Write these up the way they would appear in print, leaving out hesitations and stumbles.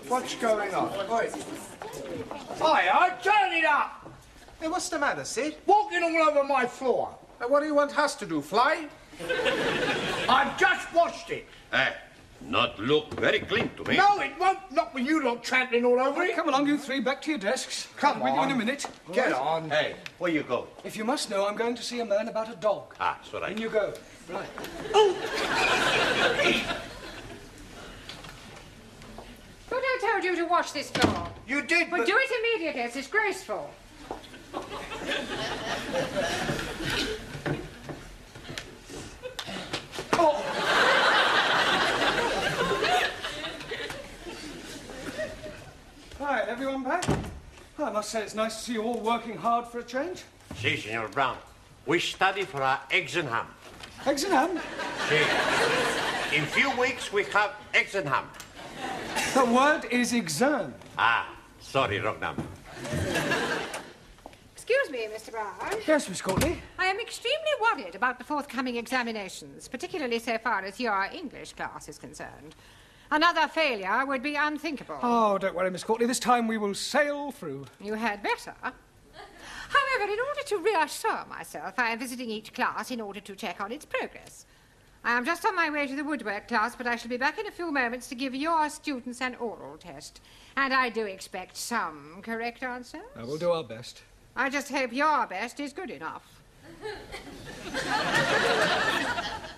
What's going on? Oi. Hiya, turn it up! Hey, what's the matter, Sid? Walking all over my floor. What do you want us to do, fly? I've just washed it. Not look very clean to me. No, it won't. Not when you lot trampling all over it. Come along, you three, back to your desks. Come I'll be with you in on. a minute. Get on. Hey, where you go? If you must know, I'm going to see a man about a dog. Ah, it's all right. In you go. Right. But I told you to wash this floor. You did, But do it immediately. It's disgraceful. Right, everyone back? I must say it's nice to see you all working hard for a change. Si, Senor Brown. We study for our exam. Eggs and ham. Si. In few weeks, we have exam. The word is exam. Ah, sorry, wrong number. Excuse me, Mr. Brown. Yes, Miss Courtney. I am extremely worried about the forthcoming examinations, particularly so far as your English class is concerned. Another failure would be unthinkable. Oh, don't worry, Miss Courtney. This time we will sail through. You had better. However, in order to reassure myself, I am visiting each class in order to check on its progress. I am just on my way to the woodwork class, but I shall be back in a few moments to give your students an oral test. And I do expect some correct answers. We'll do our best. I just hope your best is good enough.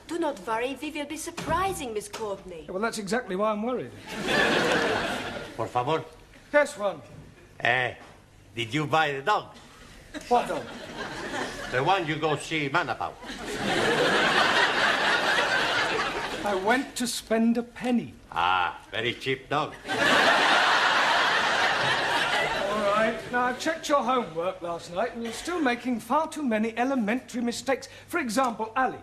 Do not worry, we will be surprising Miss Courtney. Well, that's exactly why I'm worried. Por favor. Yes, one. Did you buy the dog? What dog? The one you go see man about. I went to spend a penny. Ah, very cheap dog. All right. Now, I checked your homework last night, and you're still making far too many elementary mistakes. For example, Ali.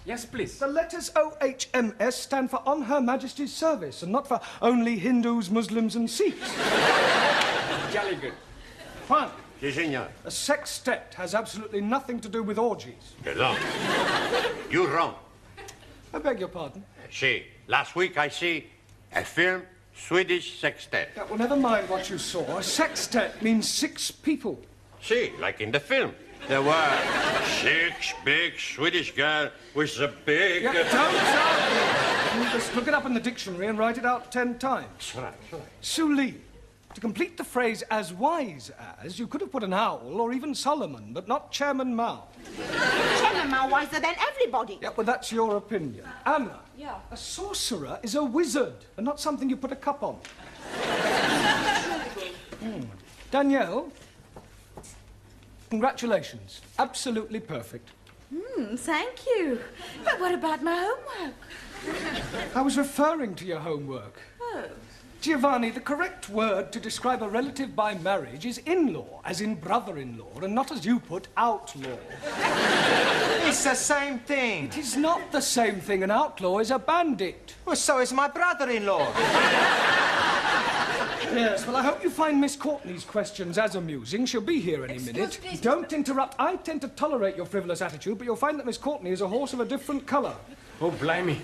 Yes, please. The letters OHMS stand for On Her Majesty's Service, and not for only Hindus, Muslims, and Sikhs. Jolly good. Fine. Si, senor. A sextet has absolutely nothing to do with orgies. Perdón. You wrong. I beg your pardon. See, last week I see a film, Swedish sextet. Yeah, well, never mind what you saw. A sextet means 6 people. See, like in the film. There were 6 big Swedish girls with a big... Yeah, don't just look it up in the dictionary and write it out 10 times. Right. Suli. To complete the phrase as wise as, you could have put an owl or even Solomon, but not Chairman Mao. Chairman Mao wiser than everybody. Yeah, well, that's your opinion. Anna. Yeah. A sorcerer is a wizard and not something you put a cup on. Danielle. Congratulations. Absolutely perfect. Thank you. But what about my homework? I was referring to your homework. Oh. Giovanni, the correct word to describe a relative by marriage is in-law, as in brother-in-law, and not as you put, outlaw. It's the same thing. It is not the same thing. An outlaw is a bandit. Well, so is my brother-in-law. Yes, well, I hope you find Miss Courtney's questions as amusing. She'll be here any minute. me, Don't interrupt. I tend to tolerate your frivolous attitude, but you'll find that Miss Courtney is a horse of a different colour. Oh, blimey.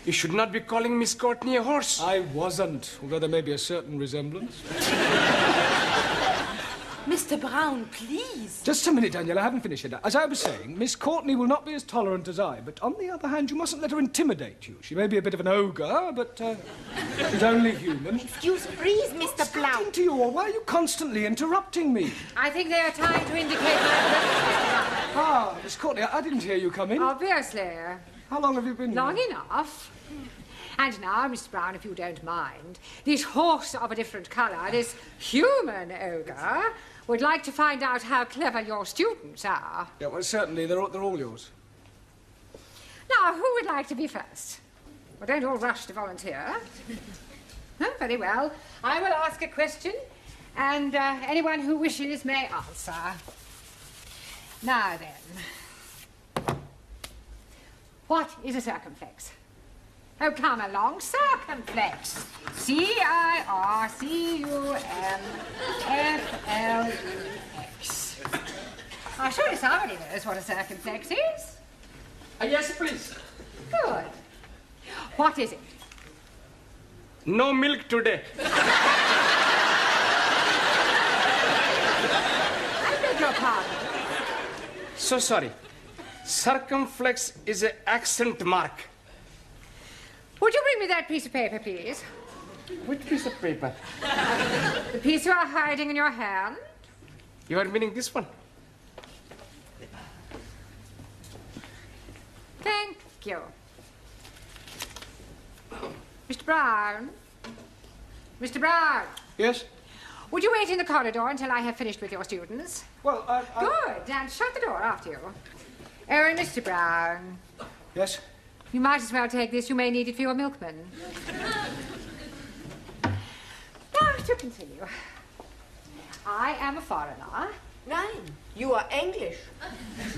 You should not be calling Miss Courtney a horse. I wasn't, although there may be a certain resemblance. Mr. Brown, please. Just a minute, Daniel, I haven't finished yet. As I was saying, Miss Courtney will not be as tolerant as I, but on the other hand, you mustn't let her intimidate you. She may be a bit of an ogre, but she's only human. Excuse, please, Mr. Brown. Getting to you, or why are you constantly interrupting me? I think they are trying to indicate my presence. Ah, Miss Courtney, I didn't hear you come in. Obviously. How long have you been Long here? enough. And now, Mr. Brown, if you don't mind, this horse of a different colour, this human ogre, would like to find out how clever your students are. Yeah, well, certainly, they're all yours. Now, who would like to be first? Well, don't all rush to volunteer. Oh, very well. I will ask a question, and anyone who wishes may answer. Now then, what is a circumflex? Oh, come along, circumflex. C-I-R-C-U-M-F-L-E-X. I'm sure somebody knows what a circumflex is. Yes, please. Good. What is it? No milk today. I beg your pardon. So sorry. Circumflex is an accent mark. Would you bring me that piece of paper, please? Which piece of paper? The piece you are hiding in your hand? You are meaning this one? Thank you. Mr. Brown? Mr. Brown? Yes? Would you wait in the corridor until I have finished with your students? Well, Good, and shut the door after you. Oh, and Mr. Brown, Yes? you might as well take this. You may need it for your milkman. Now, to continue. I am a foreigner. Nein, you are English.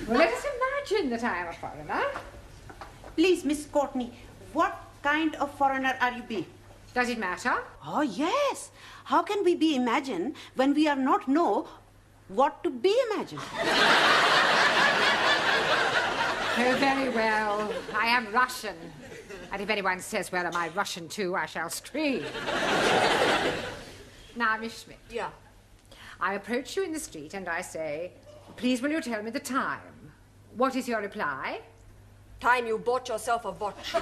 Well, let us imagine that I am a foreigner. Please, Miss Courtney, what kind of foreigner are you be? Does it matter? Oh, yes. How can we be imagine when we are not know what to be imagined? Oh, very well. I am Russian. And if anyone says, well, am I Russian too, I shall scream. Now, Miss Schmidt. Yeah. I approach you in the street and I say, please will you tell me the time? What is your reply? Time you bought yourself a watch.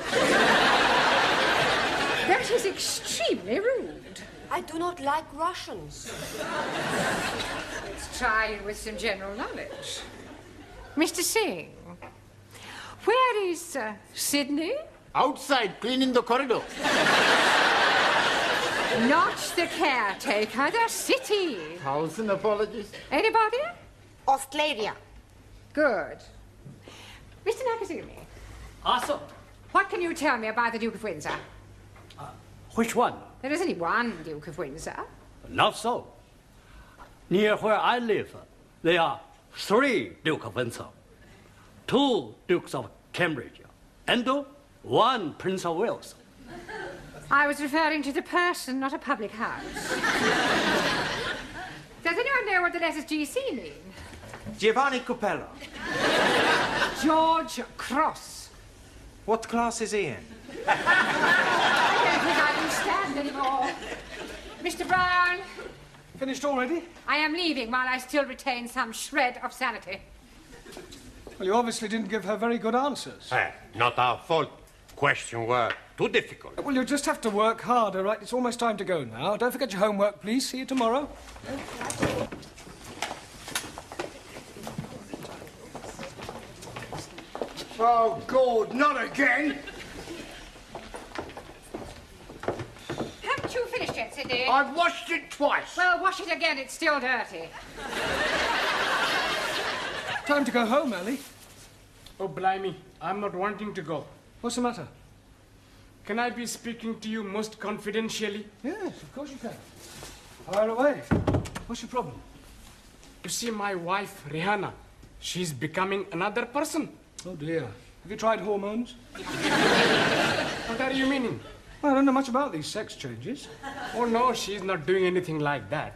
That is extremely rude. I do not like Russians. Let's try it with some general knowledge. Mr. Singh, where is Sydney? Outside, cleaning the corridor. Not the caretaker, the city. 1,000 apologies. Anybody? Australia. Good. Mr. Nakazumi, Awesome. what can you tell me about the Duke of Windsor? Which one? There is only one Duke of Windsor. Not so. Near where I live, there are 3 Dukes of Windsor, 2 Dukes of Cambridge, and 1 Prince of Wales. I was referring to the person, not a public house. Does anyone know what the letters GC mean? Giovanni Cupello. George Cross. What class is he in? I don't think I can stand anymore. Mr. Brown, Finished already? I am leaving while I still retain some shred of sanity. Well, you obviously didn't give her very good answers. Not our fault. Questions were too difficult. Well, you'll just have to work harder, right? It's almost time to go now. Don't forget your homework, please. See you tomorrow. Oh, God, not again. Haven't you finished yet, Sidney? I've washed it twice. Well, wash it again. It's still dirty. Time to go home, Ellie. Oh, blimey, I'm not wanting to go. What's the matter? Can I be speaking to you most confidentially? Yes, of course you can. Fire away. What's your problem? You see, my wife, Rihanna, she's becoming another person. Oh, dear. Have you tried hormones? What are you meaning? Well, I don't know much about these sex changes. Oh, no, she's not doing anything like that.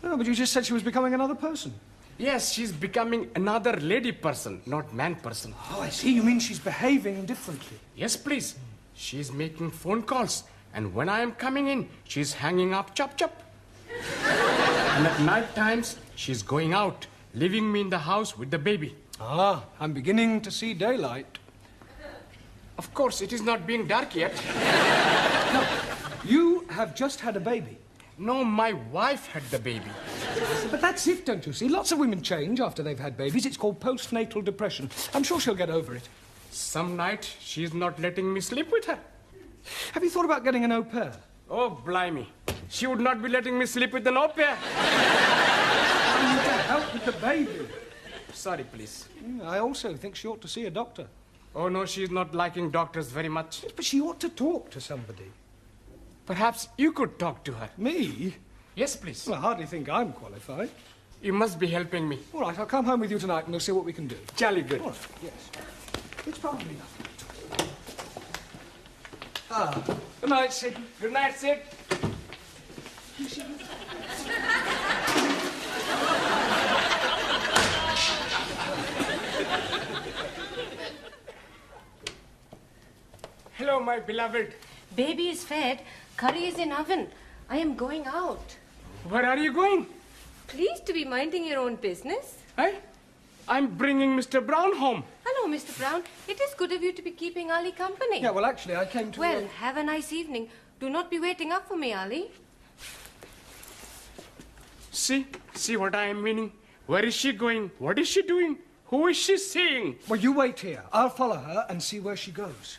No, but you just said she was becoming another person. Yes, she's becoming another lady person, not man person. Oh, I see. You mean she's behaving differently. Yes, please. She's making phone calls, and when I am coming in, she's hanging up chop chop. And at night times, she's going out, leaving me in the house with the baby. Ah, I'm beginning to see daylight. Of course, it is not being dark yet. No, you have just had a baby. No, my wife had the baby. But that's it, don't you see? Lots of women change after they've had babies. It's called postnatal depression. I'm sure she'll get over it. Some night, she's not letting me sleep with her. Have you thought about getting an au pair? Oh, blimey. She would not be letting me sleep with an au pair. I need to help with the baby. Sorry, please. I also think she ought to see a doctor. Oh, no, she's not liking doctors very much. But she ought to talk to somebody. Perhaps you could talk to her. Me? Yes, please. Well, I hardly think I'm qualified. You must be helping me. All right, I'll come home with you tonight and we'll see what we can do. Jolly good. All right, yes. It's probably nothing. Ah, good night, Sid. Good night, Sid. Hello, my beloved. Baby is fed. Curry is in oven. I am going out. Where are you going? Please to be minding your own business. Eh? I'm bringing Mr. Brown home. Hello, Mr. Brown. It is good of you to be keeping Ali company. Yeah, well, actually, I came to... Well, have a nice evening. Do not be waiting up for me, Ali. See what I am meaning? Where is she going? What is she doing? Who is she seeing? Well, you wait here. I'll follow her and see where she goes.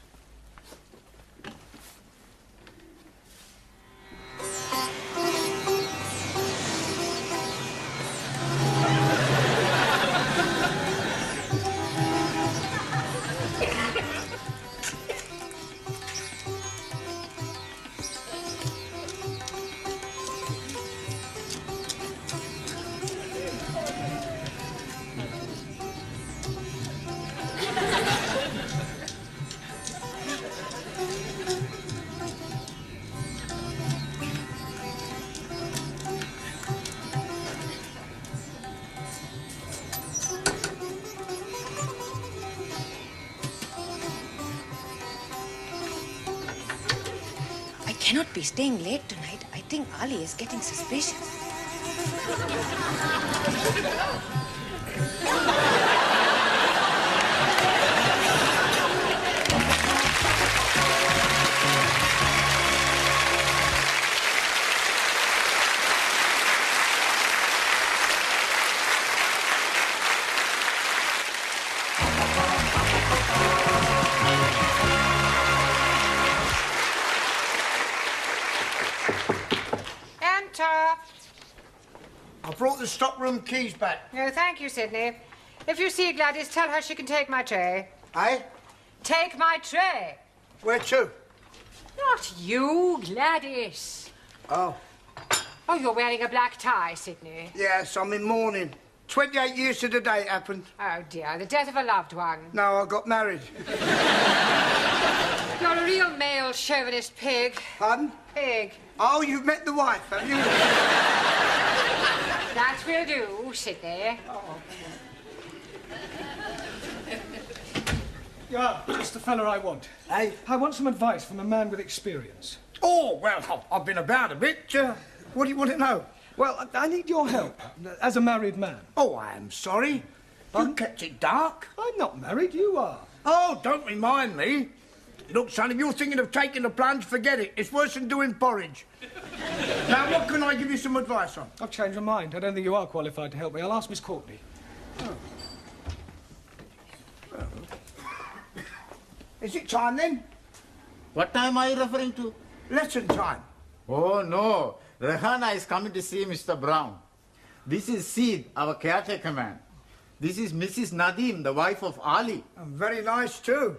I cannot be staying late tonight. I think Ali is getting suspicious. I brought the stockroom keys back. No, thank you, Sidney. If you see Gladys, tell her she can take my tray. Eh? Take my tray. Where to? Not you, Gladys. Oh. Oh, you're wearing a black tie, Sidney. Yes, I'm in mourning. 28 years to the day it happened. Oh, dear, the death of a loved one. No, I got married. You're a real male chauvinist pig. Pardon? Pig. Oh, you've met the wife, have you? That will do, Sidney. Oh. Yeah, just the fella I want. Hey? I want some advice from a man with experience. Oh, well, I've been about a bit. What do you want to know? Well, I need your help, as a married man. Oh, I am sorry. You kept it dark. I'm not married, you are. Oh, don't remind me. Look, son, if you're thinking of taking the plunge, forget it. It's worse than doing porridge. Now, what can I give you some advice on? I've changed my mind. I don't think you are qualified to help me. I'll ask Miss Courtney. Oh. Well. Is it time, then? What time are you referring to? Lesson time. Oh, no. Rehana is coming to see Mr. Brown. This is Sid, our caretaker man. This is Mrs. Nadim, the wife of Ali. And very nice, too.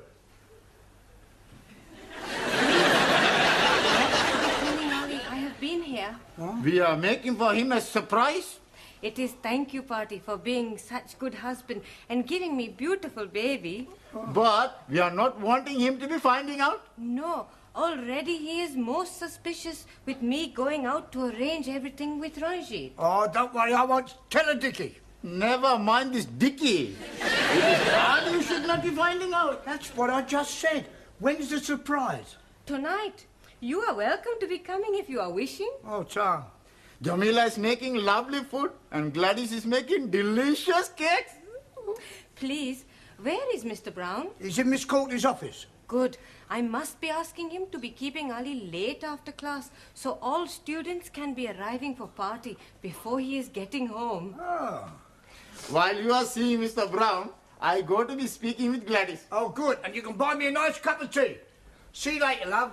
I have been here. Huh? We are making for him a surprise. It is thank you party for being such good husband and giving me beautiful baby. But we are not wanting him to be finding out. No, already he is most suspicious with me going out to arrange everything with Ranjit. Oh, don't worry, I won't tell a Dickie. Never mind this Dickie. It is Ali you should not be finding out. That's what I just said. When's the surprise? Tonight. You are welcome to be coming if you are wishing. Oh, Tom. Jamila is making lovely food and Gladys is making delicious cakes. Please, where is Mr. Brown? He's in Miss Courtney's office. Good. I must be asking him to be keeping Ali late after class so all students can be arriving for party before he is getting home. Oh. While you are seeing Mr. Brown, I go to be speaking with Gladys. Oh, good. And you can buy me a nice cup of tea. See you later, love.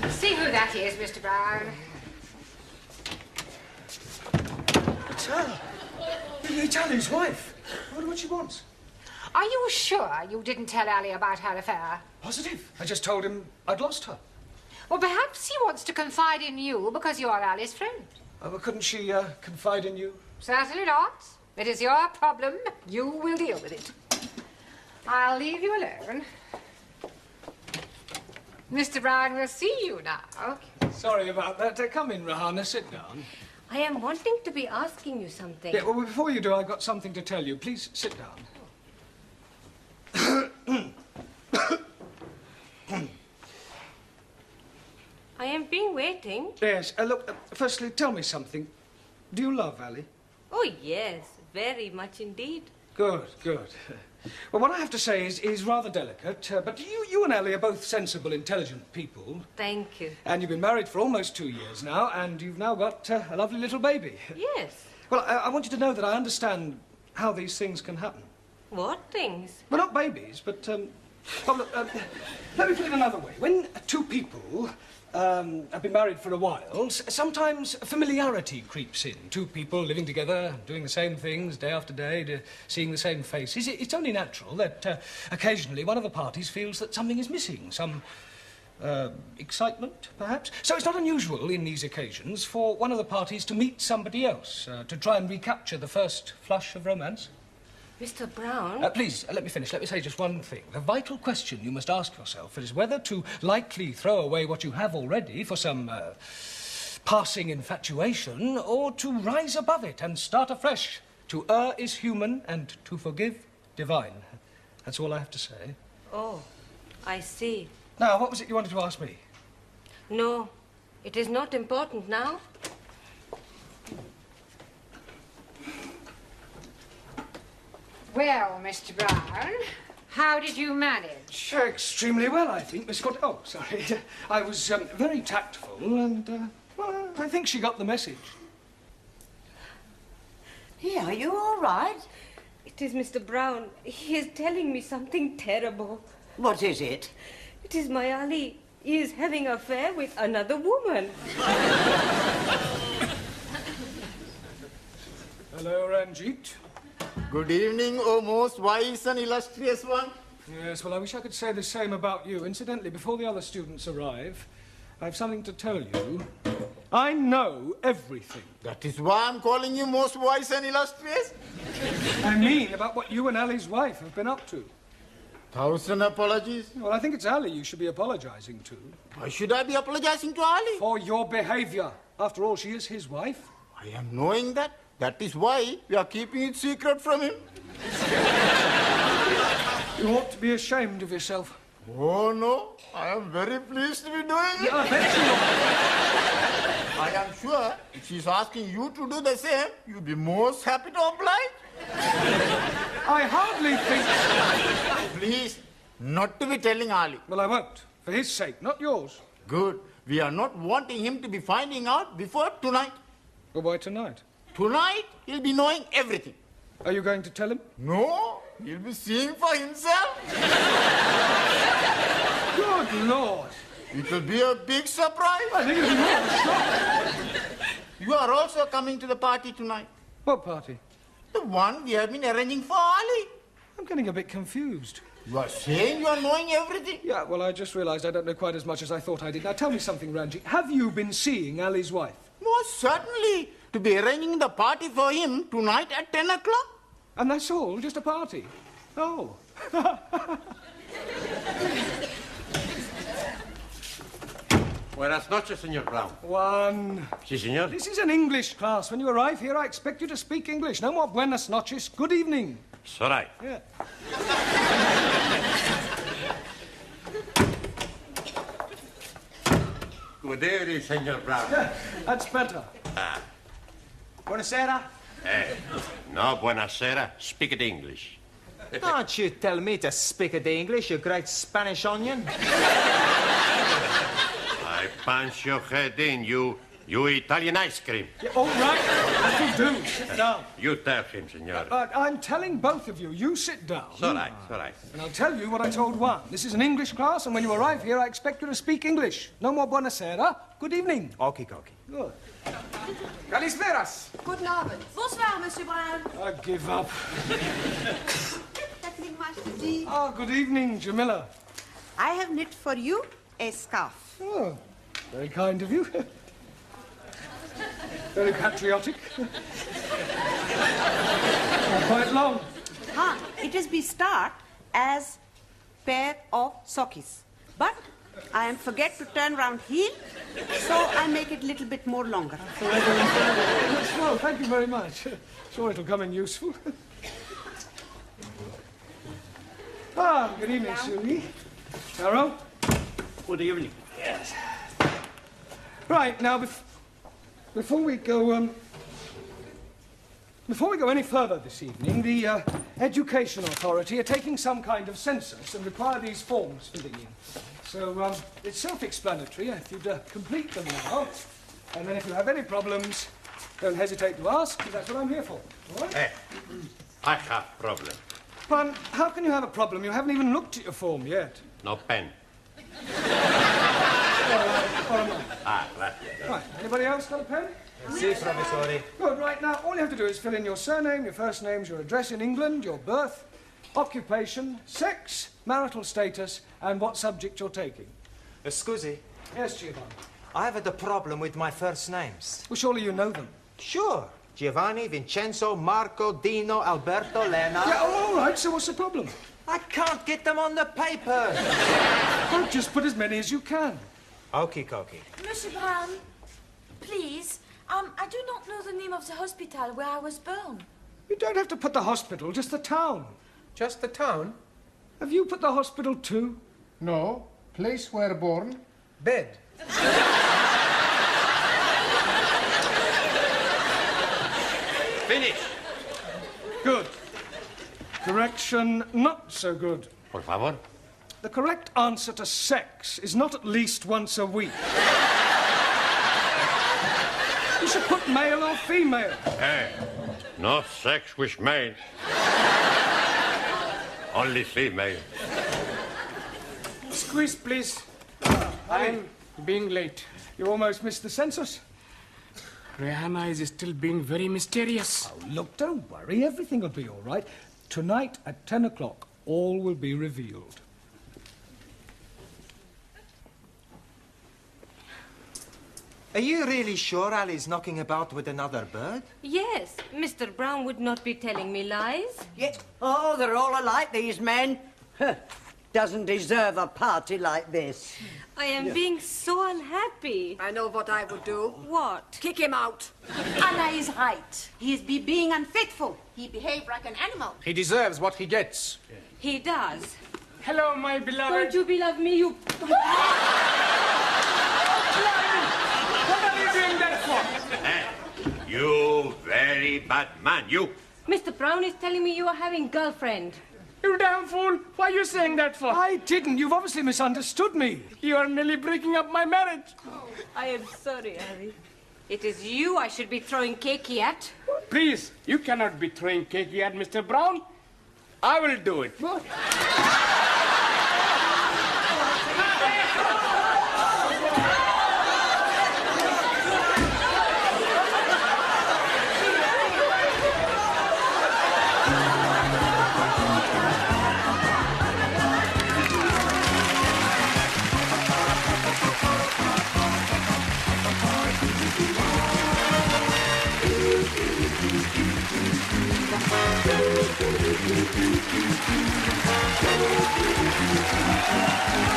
See who that is, Mr. Brown. It's her. It's Ali's wife. I wonder what she wants. Are you sure you didn't tell Ali about her affair? Positive. I just told him I'd lost her. Well, perhaps he wants to confide in you because you're Ali's friend. Oh, well, couldn't she confide in you? Certainly not. It is your problem. You will deal with it. I'll leave you alone. Mr. Brown will see you now. Sorry about that. Come in, Rahana. Sit down. I am wanting to be asking you something. Yeah, well, before you do, I've got something to tell you. Please sit down. waiting. Yes. Look, firstly, tell me something. Do you love Ali? Oh, yes, very much indeed. Good, good. Well, what I have to say is rather delicate, but you and Ali are both sensible, intelligent people. Thank you. And you've been married for almost 2 years now, and you've now got a lovely little baby. Yes. Well, I want you to know that I understand how these things can happen. What things? Well, not babies, but, well, look, let me put it another way. When two people have been married for a while, sometimes familiarity creeps in. Two people living together, doing the same things day after day, seeing the same faces. It's only natural that occasionally one of the parties feels that something is missing, some excitement, perhaps. So it's not unusual in these occasions for one of the parties to meet somebody else, to try and recapture the first flush of romance. Mr. Brown? Please, let me finish. Let me say just one thing. The vital question you must ask yourself is whether to lightly throw away what you have already for some passing infatuation, or to rise above it and start afresh. To err is human, and to forgive, divine. That's all I have to say. Oh, I see. Now, what was it you wanted to ask me? No, it is not important now. Well, Mr. Brown, how did you manage? Extremely well, I think, Miss Scott. Oh, sorry. I was very tactful, and, well, I think she got the message. Yeah, are you all right? It is Mr. Brown. He is telling me something terrible. What is it? It is my Ali. He is having an affair with another woman. Hello, Ranjit. Good evening, O most wise and illustrious one. Yes, well, I wish I could say the same about you. Incidentally, before the other students arrive, I have something to tell you. I know everything. That is why I'm calling you most wise and illustrious. I mean about what you and Ali's wife have been up to. 1,000 apologies. Well, I think it's Ali you should be apologizing to. Why should I be apologizing to Ali? For your behavior. After all, she is his wife. I am knowing that. That is why we are keeping it secret from him. You ought to be ashamed of yourself. Oh, no. I am very pleased to be doing it. Yeah, I bet you are. I am sure if she's asking you to do the same, you'll be most happy to oblige. I hardly think so. Please, not to be telling Ali. Well, I won't. For his sake, not yours. Good. We are not wanting him to be finding out before tonight. Well, why tonight? Tonight, he'll be knowing everything. Are you going to tell him? No, he'll be seeing for himself. Good Lord. It will be a big surprise. I think it'll be more of a shock. You are also coming to the party tonight. What party? The one we have been arranging for Ali. I'm getting a bit confused. You are saying you are knowing everything? Yeah, well, I just realised I don't know quite as much as I thought I did. Now, tell me something, Ranjit. Have you been seeing Ali's wife? Most certainly. To be arranging the party for him tonight at 10 o'clock. And that's all? Just a party? Oh. Buenas noches, Señor Brown. One. Sí, señor. This is an English class. When you arrive here, I expect you to speak English. No more buenas noches. Good evening. It's all right. Yeah. Good evening, Señor Brown. Yeah, that's better. Buonasera. No, buenasera. Speak it English. Don't you tell me to speak it English, you great Spanish onion. I punch your head in, you Italian ice cream. Yeah, all right. That'll do. Sit down. You tell him, senor. I'm telling both of you, you sit down. It's all right, it's all right. And I'll tell you what I told one. This is an English class, and when you arrive here, I expect you to speak English. No more buonasera. Good evening. Okie dokie. Good. Kalisperas. Guten Abend. Bonsoir, Monsieur Brown. I give up. Nothing much to see. Oh, good evening, Jamila. I have knit for you a scarf. Oh, very kind of you. Very patriotic. Quite long. It is be start as pair of sockies. But I am forget to turn round heel, so I make it little bit more longer. Well, thank you very much. Sure it'll come in useful. Good evening, Suli. Carol? Good evening. Yes. Right, now, before we go any further this evening, the Education Authority are taking some kind of census and require these forms filling in. So, it's self-explanatory if you'd complete them now. And then if you have any problems, don't hesitate to ask, because that's what I'm here for. All right? Hey, I have problem. But how can you have a problem? You haven't even looked at your form yet. No pen. Right. Anybody else got a pen? Si, professore. Good, right, now, all you have to do is fill in your surname, your first names, your address in England, your birth, occupation, sex, marital status, and what subject you're taking. Scusi, Yes, Giovanni. I have a problem with my first names. Well, surely you know them. Sure. Giovanni, Vincenzo, Marco, Dino, Alberto, Lena. Yeah, all right, so what's the problem? I can't get them on the paper. Well, just put as many as you can. Okie dokie. Monsieur Brown, please, I do not know the name of the hospital where I was born. You don't have to put the hospital, just the town. Just the town? Have you put the hospital too? No. Place where born? Bed. Finish. Good. Correction, not so good. Por favor. The correct answer to sex is not at least once a week. You should put male or female. Hey, no sex with male. Only female. Squeeze, please. I'm being late. You almost missed the census. Rihanna is still being very mysterious. Oh, look, don't worry. Everything will be all right. Tonight at 10 o'clock, all will be revealed. Are you really sure Ali's knocking about with another bird? Yes, Mr. Brown would not be telling me lies. Yeah. Oh, they're all alike, these men. Doesn't deserve a party like this. I am being so unhappy. I know what I would do. What? Kick him out. Anna is right. He is being unfaithful. He behaved like an animal. He deserves what he gets. He does. Hello, my beloved. Don't you beloved me, you... What are you doing that for? Hey, you very bad man, you. Mr. Brown is telling me you are having girlfriend. You damn fool. Why are you saying that for? I didn't. You've obviously misunderstood me. You are nearly breaking up my marriage. I am sorry, Ali. It is you I should be throwing cakey at. Please, you cannot be throwing cakey at Mr. Brown. I will do it. What? Thank you.